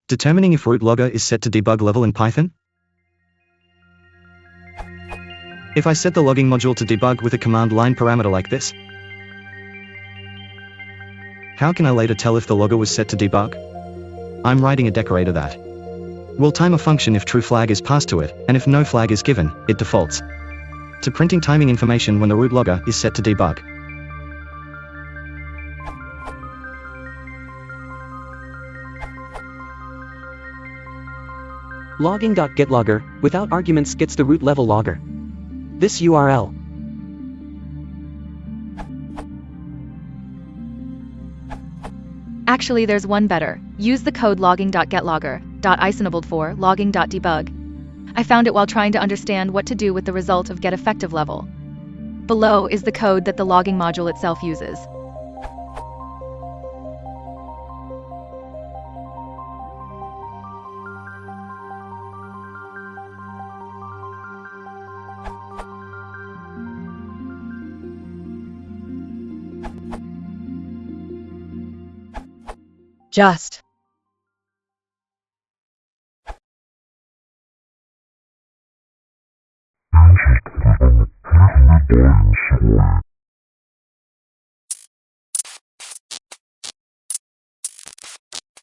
Determining if root logger is set to debug level in Python. If I set the logging module to debug with a command line parameter like this, how can I later tell if the logger was set to debug? I'm writing a decorator that will time a function if true flag is passed to it, and if no flag is given, it defaults to printing timing information when the root logger is set to debug. Logging.getLogger, without arguments, gets the root level logger. This URL. Actually, there's one better. Use the code logging.getLogger.isonabled for logging.debug. I found it while trying to understand what to do with the result of getEffective level. Below is the code that the logging module itself uses. Just